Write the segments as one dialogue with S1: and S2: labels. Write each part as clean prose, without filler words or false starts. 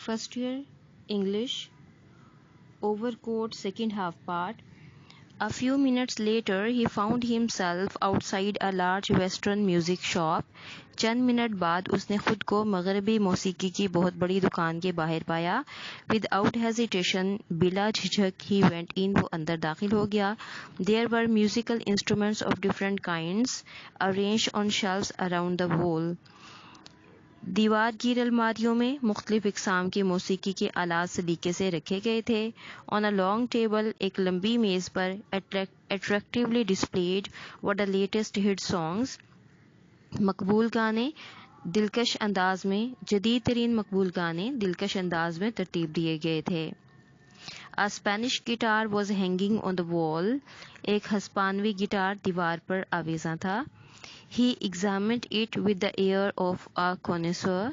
S1: first year English, overcoat, second half part. A few minutes later he found himself outside a large western music shop. Chand minute बाद उसने खुद को मगरबी मौसीकी की बहुत बड़ी दुकान के बाहर पाया. Without hesitation, बिला झिझक he went in, वो अंदर दाखिल हो गया. There were musical instruments of different kinds arranged on shelves around the wall. दीवार की अलमारियों में मुख्तलिफ इकसाम की मौसीकी के आलात सलीके से रखे गए थे. ऑन अ लॉन्ग टेबल, एक लंबी मेज़ पर attractively displayed were the latest hit songs. मकबूल गाने दिलकश अंदाज में, जदीद तरीन मकबूल गाने दिलकश अंदाज में तरतीब दिए गए थे. A Spanish guitar was hanging on the wall. एक हस्पानवी गिटार दीवार पर आवेज़ां था. He examined it with the air of a connoisseur.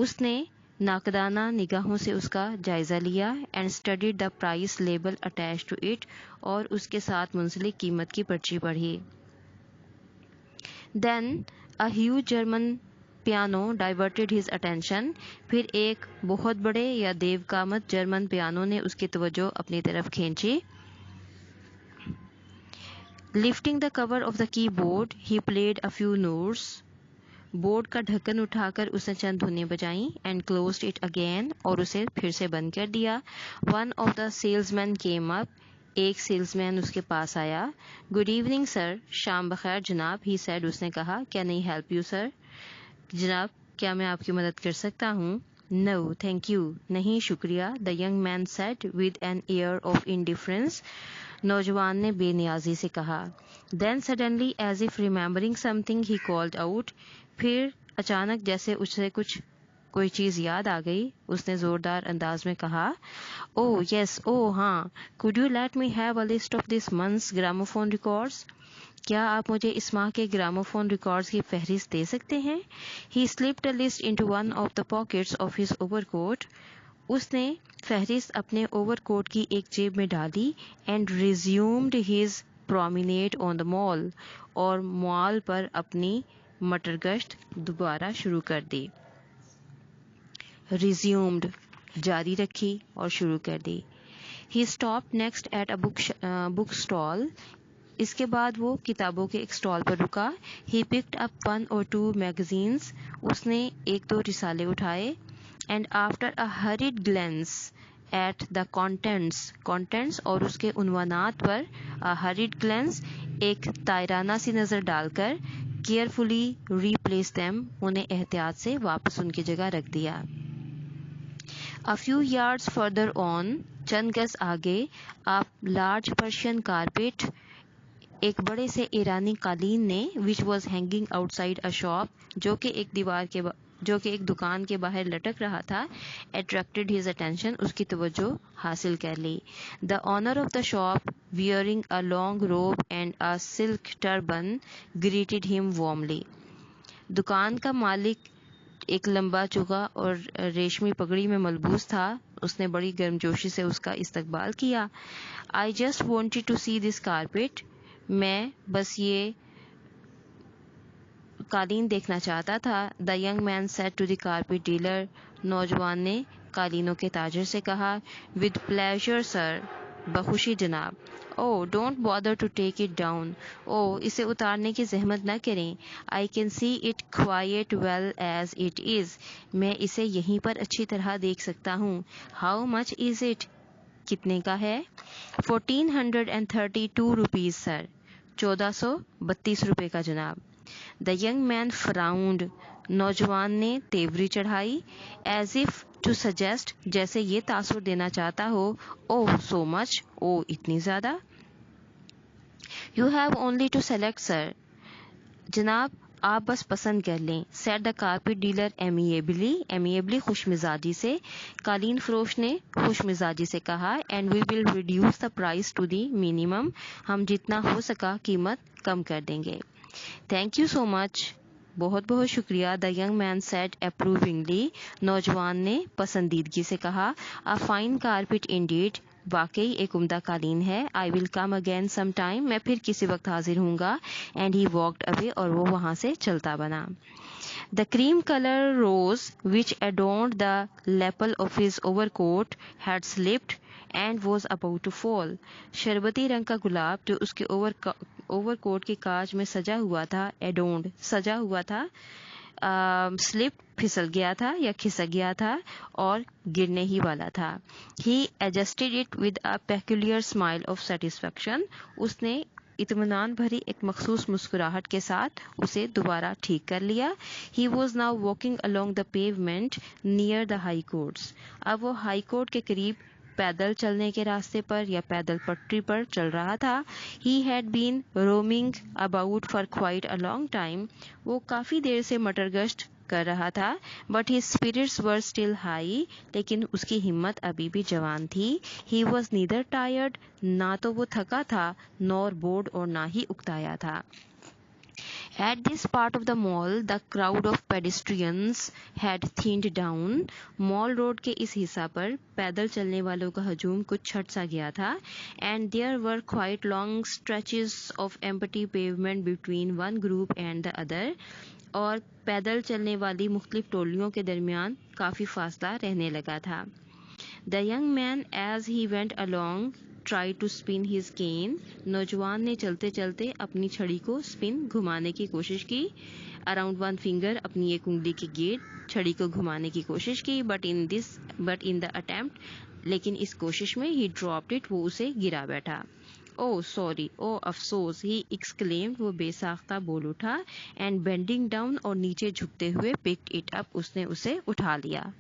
S1: उसने नाकदाना निगाहों से उसका जायज़ा लिया. And studied the price label attached to it. और उसके साथ मुंसलिक कीमत की पर्ची पढ़ी. Then a huge German piano diverted his attention. फिर एक बहुत बड़े या देवकामत जर्मन पियानो ने उसकी तवज्जो अपनी तरफ खींची. Lifting the cover of the keyboard, he played a few notes. Board का ढक्कन उठाकर उसने चंद धुनें बजाईं. And closed it again, और उसे फिर से बंद कर दिया. One of the salesmen came up. एक सेल्समैन उसके पास आया. Good evening sir, शाम बखैर जनाब, he said. उसने कहा, क्या नहीं help you sir? जनाब, क्या मैं आपकी मदद कर सकता हूँ? No, thank you. नहीं शुक्रिया, the young man said with an air of indifference. नौजवान ने बेनियाजी से कहा. Then suddenly, as if remembering something, he called out. फिर अचानक जैसे उसे कोई चीज़ याद आ गई, उसने ज़ोरदार अंदाज में कहा. Oh yes, oh हाँ, could you let me have a list of this month's gramophone records? क्या आप मुझे इस माह के ग्रामोफोन रिकॉर्ड्स की फहरिस्त दे सकते हैं? He slipped a list into one of the pockets of his overcoat. उसने फहरिस्त अपने ओवरकोट की एक जेब में डाली. And resumed his promenade on the mall. और मॉल पर अपनी मटर गश्त दोबारा शुरू कर दी. Resumed, जारी रखी और शुरू कर दी. He stopped next at a book stall. इसके बाद वो किताबों के एक स्टॉल पर रुका. He picked up one or two magazines. उसने एक दो रिसाले उठाए. And after a hurried glance at the contents और उसके उन्वानात पर, a hurried glance, एक तायराना सी नज़र डालकर, carefully replaced them, उन्हें एहतियात से वापस उनकी जगह रख दिया. A few yards further on, चंद गज आगे, a large Persian carpet, एक बड़े से ईरानी कालीन ने, which was hanging outside a shop, जो कि एक दुकान के बाहर लटक रहा था, attracted his attention, उसकी तवज्जो हासिल कर ली. The owner of the shop, wearing a long robe and a silk turban, greeted him warmly. दुकान का मालिक एक लंबा चुगा और रेशमी पगड़ी में मलबूस था. उसने बड़ी गर्मजोशी से उसका इस्तकबाल किया. I just wanted to see this carpet. मैं बस ये कालीन देखना चाहता था. The young man said to the carpet dealer. नौजवान ने कालीनों के ताजर से कहा. With pleasure sir, बखुशी जनाब. Oh, don't bother to take it down. Oh, इसे उतारने की जहमत न करें. I can see it quite well as it is. मैं इसे यहीं पर अच्छी तरह देख सकता हूँ. How much is it? कितने का है? 1432 rupees sir. 1432 रुपये का जनाब. The young man frowned. नौजवान ने तेवरी चढ़ाई. As if to suggest, जैसे ये तासुर देना चाहता हो. Oh, so much. Oh, इतनी ज़्यादा. You have only to select sir. जनाब, आप बस पसंद कर लें. Said the carpet dealer amiably खुश मिजाजी से. कालीन फरोश ने खुश मिजाजी से कहा. And we will reduce the price to the minimum. हम जितना हो सका कीमत कम कर देंगे. Thank you so much. बहुत बहुत शुक्रिया. The young man said approvingly. नौजवान ने पसंदीदगी से कहा. A fine carpet indeed. वाकई एक उम्दा कालीन है. I will come again sometime. मैं फिर किसी वक्त हाजिर हूँगा. And he walked away. और वो वहाँ से चलता बना. The cream color rose which adorned the lapel of his overcoat had slipped and was about to fall. शरबती रंग का गुलाब जो उसके ओवरकोट के काज में सजा हुआ था, एडोन्ड सजा हुआ था, स्लिप फिसल गया था या खिसक गया था और गिरने ही वाला था. He adjusted it with a peculiar smile of satisfaction. उसने इत्मीनान भरी एक मखसूस मुस्कुराहट के साथ उसे दोबारा ठीक कर लिया. He was now walking along the pavement near the high courts. अब वो हाई कोर्ट के करीब पैदल चलने के रास्ते पर या पैदल पटरी पर चल रहा था. He had been roaming about for quite a long time. वो काफ़ी देर से मटर गश्त कर रहा था. But his spirits were still high. लेकिन उसकी हिम्मत अभी भी जवान थी. He was neither tired, ना तो वो थका था, nor bored और ना ही उकताया था. At this part of the mall, the crowd of pedestrians had thinned down. Mall road के इस हिस्सा पर पैदल चलने वालों का हजूम कुछ छट सा गया था. And there were quite long stretches of empty pavement between one group and the other. और पैदल चलने वाली मुख्तलिफ टोलियों के दरमियान काफ़ी फासला रहने लगा था. The young man, as he went along, tried to spin his cane. नौजवान ने चलते चलते अपनी छड़ी को स्पिन घुमाने की कोशिश की. Around one finger, अपनी एक उंगली के गिर्द छड़ी को घुमाने की कोशिश की. But in the attempt, लेकिन इस कोशिश में he dropped it, वो उसे गिरा बैठा. Oh sorry, oh अफसोस, he exclaimed, वो बेसाख्ता बोल उठा. And bending down, और नीचे झुकते हुए picked it up, उसने उसे उठा लिया.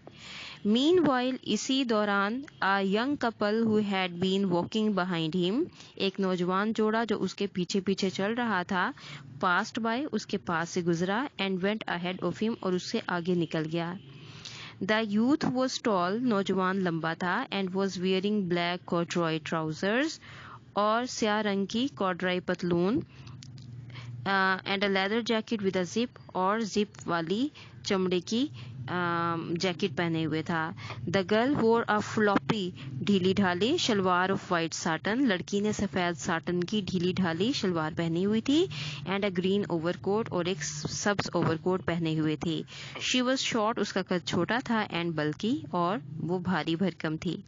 S1: Meanwhile, इसी दौरान a young couple who had been walking behind him, एक नौजवान जोड़ा जो उसके पीछे पीछे चल रहा था, passed by, उसके पास से गुजरा, and went ahead of him, और उससे आगे निकल गया. The youth was tall, नौजवान लंबा था, and was wearing black corduroy trousers, और स्याह रंग की कॉर्डराई पतलून, and a leather jacket with a zip, और जिप वाली चमड़े की जैकेट पहने हुए था. द गर्ल वोर अ फ्लॉपी, ढीली ढाली शलवार ऑफ वाइट साटन, लड़की ने सफ़ेद साटन की ढीली ढाली शलवार पहनी हुई थी. एंड अ ग्रीन ओवरकोट, और एक सब्ज ओवरकोट पहने हुए थी. शी वॉज शॉर्ट, उसका कद छोटा था, एंड बल्कि, और वो भारी भरकम थी.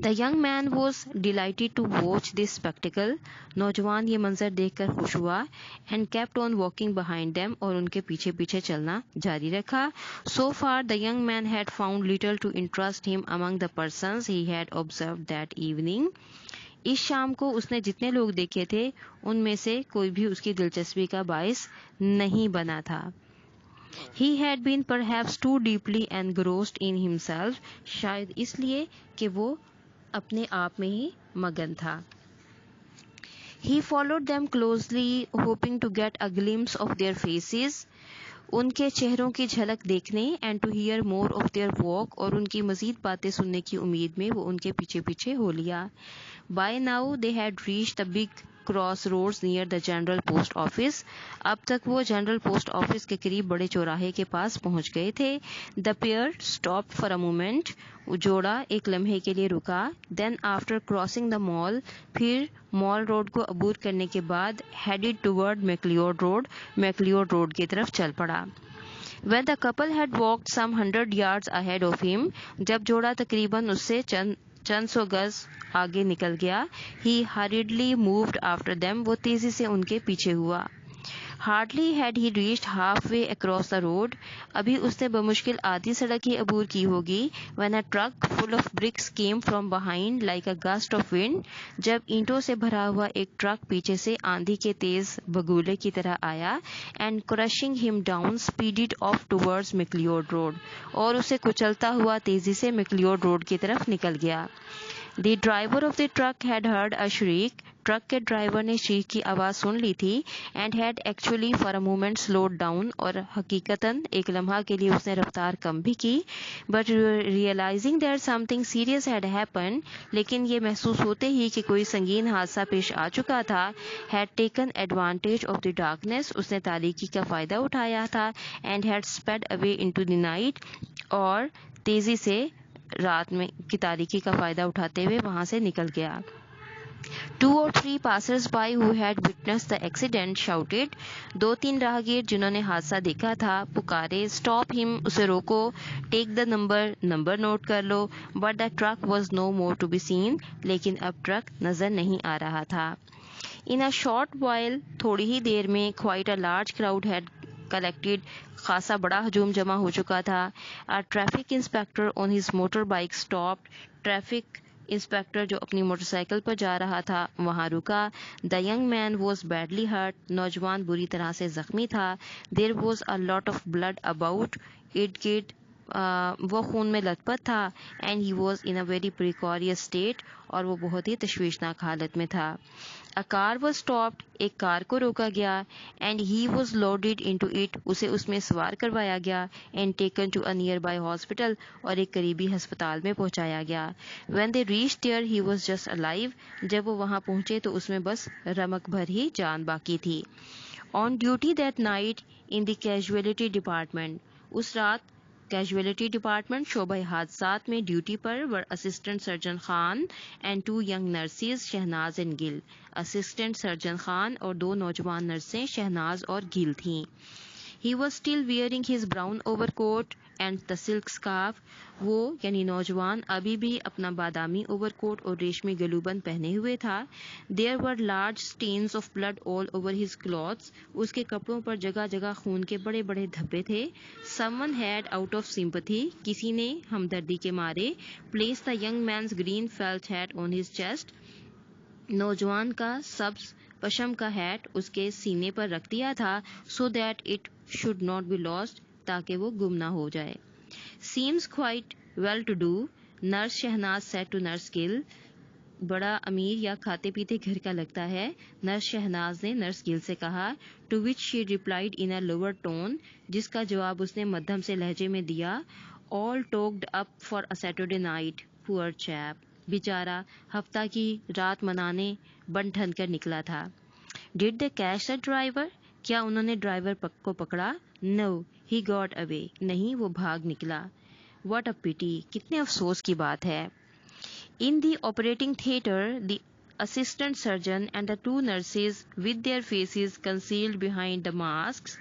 S1: The young man was delighted to watch this spectacle. नौजवान ये मंजर देखकर खुश हुआ. And kept on walking behind them, और उनके पीछे पीछे चलना जारी रखा. So far the young man had found little to interest him among the persons he had observed that evening. इस शाम को उसने जितने लोग देखे थे उनमें से कोई भी उसकी दिलचस्पी का बाइस नहीं बना था. He had been perhaps too deeply engrossed in himself. शायद इसलिए कि वो अपने आप में ही मगन था. He followed them closely, hoping to get a glimpse of their faces. उनके चेहरों की झलक देखने, and to hear more of their walk, और उनकी मज़ीद बातें सुनने की उम्मीद में वो उनके पीछे पीछे हो लिया. By now they had reached the big cross roads near the general post office. अब तक वो जनरल पोस्ट ऑफिस के करीब बड़े चौराहे के पास पहुंच गए थे. The pair stop for a moment, जोड़ा एक लम्हे के लिए रुका. Then after crossing the mall, फिर मॉल रोड को अबूर करने के बाद हेडेड टुवर्ड मैक्लियोड रोड की तरफ चल पड़ा. When the couple had walked some 100 yards ahead of him, जब जोड़ा तकरीबन उससे चंद सौ गज आगे निकल गया, he hurriedly moved after them, वो तेजी से उनके पीछे हुआ. Hardly had he reached halfway across the road, अभी उसने बमुश्किल आधी सड़क ही अबूर की होगी, when a truck full of bricks came from behind like a gust of wind, जब ईंटों से भरा हुआ एक ट्रक पीछे से आंधी के तेज बगुले की तरह आया, and crushing him down speeded off towards McLeod road, और उसे कुचलता हुआ तेजी से मैक्लियोड रोड की तरफ निकल गया. The driver of the truck had heard a shriek. Truck के ड्राइवर ने शरीक की आवाज़ सुन ली थी. And had actually for a moment slowed down, और हकीकतन एक लम्हा के लिए उसने रफ्तार कम भी की. But realising that something serious had happen, लेकिन ये महसूस होते ही कि कोई संगीन हादसा पेश आ चुका था, had taken advantage of the darkness, उसने तारीकी का फ़ायदा उठाया था. And had sped away into the night, और तेज़ी से रात में की तारीकी का फ़ायदा उठाते हुए वहाँ से निकल गया. 2 or 3 passers-by who had witnessed the accident shouted. 2-3 राहगीर जिन्होंने हादसा देखा था पुकारे, stop him, उसे रोको, take the number नोट कर लो. But the truck was no more to be seen, लेकिन अब ट्रक नजर नहीं आ रहा था. In a short while, थोड़ी ही देर में, quite a large crowd had collected, खासा बड़ा हजूम जमा हो चुका था. A traffic inspector on his motorbike stopped. Traffic inspector जो अपनी मोटरसाइकिल पर जा रहा था वहां रुका. The young man was badly hurt. नौजवान बुरी तरह से जख्मी था. There was a lot of blood about it गिड. वो खून में लथपथ था. And he was in a very precarious state. और वो बहुत ही तशवीशनाक हालत में था. A car was stopped. एक कार को रोका गया. And he was loaded into it. उसे उसमें सवार करवाया गया. And taken to a nearby hospital. और एक करीबी हस्पताल में पहुंचाया गया. When they reached there he was just alive. जब वो वहां पहुंचे तो उसमें बस रमक भर ही जान बाकी थी. On duty that night in the casualty department. उस रात कैजुअलिटी डिपार्टमेंट शोबा हादसात में ड्यूटी पर were assistant surgeon Khan and 2 young nurses Shahnaz and Gill. Assistant surgeon Khan और 2 नौजवान नर्सें शहनाज और गिल थीं. He was still wearing his brown overcoat and the silk scarf. वो यानी नौजवान अभी भी अपना बादामी ओवरकोट और रेशमी गलूबंद पहने हुए था. There were large stains of blood all over his clothes. उसके कपड़ों पर जगह जगह खून के बड़े बड़े धब्बे थे. Someone had out of sympathy. किसी ने हमदर्दी के मारे placed the young man's green felt hat on his chest. नौजवान का सब्ज पशम का हैट उसके सीने पर रख दिया था. So that it should not be lost. ताकि वो गुम ना हो जाए. Seems quite well to do. Nurse Shahnaz said to nurse Gill. बड़ा अमीर या खाते पीते घर का लगता है, नर्स शहनाज ने नर्स गिल से कहा. To which she replied in a lower tone. जिसका जवाब उसने मध्यम से लहजे में दिया. All tucked up for a Saturday night. Poor chap. बेचारा हफ्ता की रात मनाने बन ठन कर निकला था. Did they catch the driver. क्या उन्होंने ड्राइवर को पकड़ा. No he got away. नहीं वो भाग निकला. What a pity. कितने अफसोस की बात है. In the operating theatre, the assistant surgeon and the 2 nurses with their faces concealed behind the masks.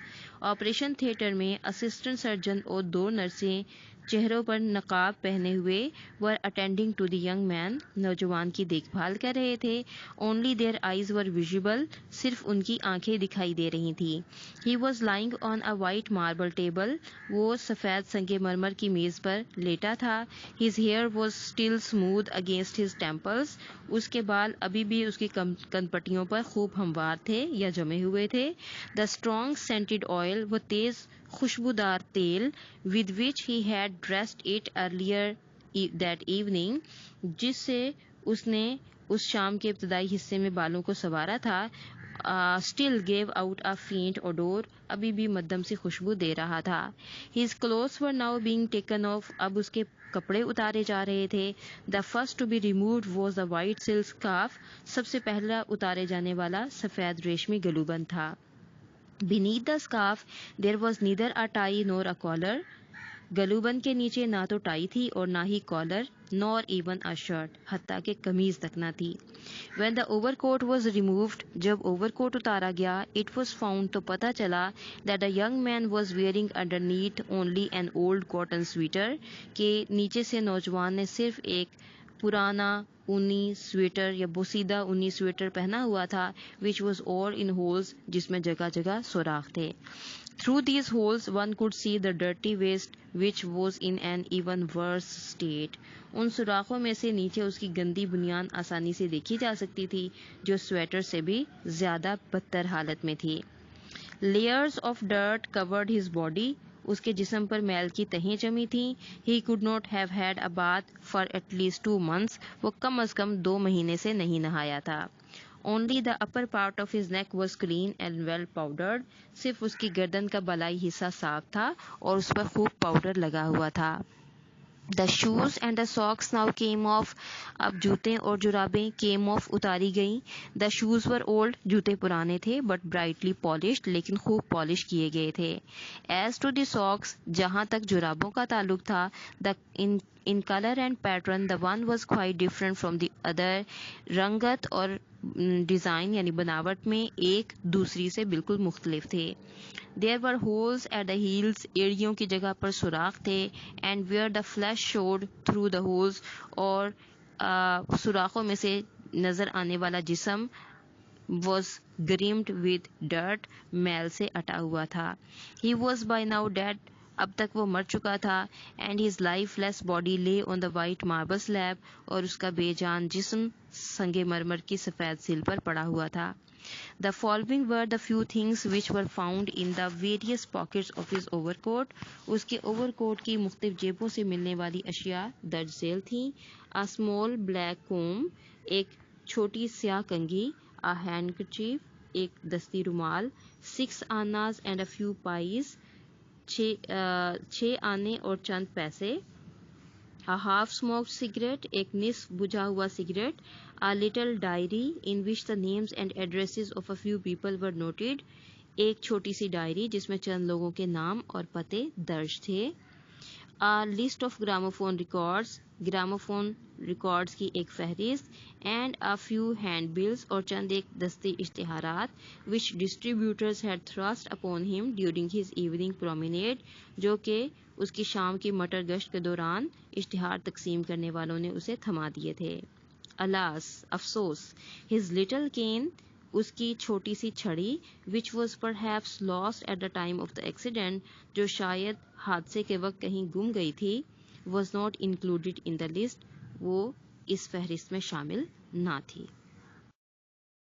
S1: Operation theatre में असिस्टेंट सर्जन और 2 नर्सें चेहरों पर नकाब पहने हुए were attending to the young man. नौजवान की देखभाल कर रहे थे. Only their eyes were visible. सिर्फ उनकी आंखें दिखाई दे रही थी. He was lying on a white marble table. वो सफ़ेद संगे मरमर की मेज़ पर लेटा था. His hair was still smooth against his temples. उसके बाल अभी भी उसकी कनपट्टियों पर खूब हमवार थे या जमे हुए थे. The strong scented oil. वो तेज खुशबूदार तेल with which he had dressed it earlier that evening, जिससे उसने उस शाम के इब्तदाई हिस्से में बालों को संवारा था. still gave out a faint odor. अभी भी मध्यम सी खुशबू दे रहा था. His clothes were now being taken off. अब उसके कपड़े उतारे जा रहे थे. The first to be removed was the white silk scarf. सबसे पहला उतारे जाने वाला सफ़ेद रेशमी गलूबंद था. Beneath the scarf there was neither a tie nor a collar. गलूबंद के नीचे ना तो टाई थी और ना ही collar. Nor even a shirt. हत्ता के कमीज तक ना थी. When the overcoat was removed, जब ओवरकोट उतारा गया, it was found तो पता चला that the young man was wearing underneath only an old cotton sweater. के नीचे से नौजवान ने सिर्फ एक पुराना ऊनी स्वेटर या बोसीदा ऊनी स्वेटर पहना हुआ था. Which was all in holes. जिसमें जगह जगह सुराख थे. Through these holes one could see the dirty vest which was in an even worse state. उन सुराखों में से नीचे उसकी गंदी बुनियान आसानी से देखी जा सकती थी जो स्वेटर से भी ज्यादा बदतर हालत में थी. Layers of dirt covered his body. उसके जिस्म पर मैल की तहें जमी थीं. He could not have had a bath for at least 2 months. वो कम अज कम 2 महीने से नहीं नहाया था. Only the upper part of his neck was clean and well powdered. सिर्फ उसकी गर्दन का बलाई हिस्सा साफ था और उस पर खूब पाउडर लगा हुआ था. The shoes and the socks now came off. अब जूते और जुराबें came off उतारी गईं. The shoes were old, जूते पुराने थे, but brightly polished, लेकिन खूब पॉलिश किए गए थे. As to the socks, जहाँ तक जुराबों का ताल्लुक था, the in color and pattern the one was quite different from the other. रंगत और डिज़ाइन यानी बनावट में एक दूसरी से बिल्कुल मुख्तलिफ थे. There were holes at the heels, एड़ियों की जगह पर सुराख थे, and where the flesh showed through the holes, और सुराखों में से नज़र आने वाला जिस्म was grimed with dirt, मैल से अटा हुआ था. He was by now dead, अब तक वो मर चुका था, and his lifeless body lay on the white marble slab, और उसका बेजान जिस्म संगे मरमर की सफ़ेद सिल पर पड़ा हुआ था. The following were the few things which were found in the various pockets of his overcoat. उसके overcoat की मुख्तलिफ जेबों से मिलने वाली अशिया दर्ज झेल थीं. A small black comb, एक छोटी स्याह कंघी, a handkerchief, एक दस्ती रुमाल, 6 annas and a few pies, 6 आने और चंद पैसे, a half smoked cigarette, एक निस्फ बुझा हुआ cigarette, a little diary in which the names and addresses of a few people were noted, एक छोटी सी डायरी जिसमें चंद लोगों के नाम और पते दर्ज थे. a list of gramophone records, gramophone records की एक फहरिस्त, and a few handbills और चंद एक दस्ती इश्तिहारात, which distributors had thrust upon him during his evening promenade, जो कि उसकी शाम की मटर गश्त के दौरान इश्तिहार तकसीम करने वालों ने उसे थमा दिए थे. Alas, अफसोस, his little cane, उसकी छोटी सी छड़ी, which was perhaps lost at the time of the accident, जो शायद हादसे के वक्त कहीं गुम गई थी, was not included in the list, वो इस फहरिस्त में शामिल ना थी.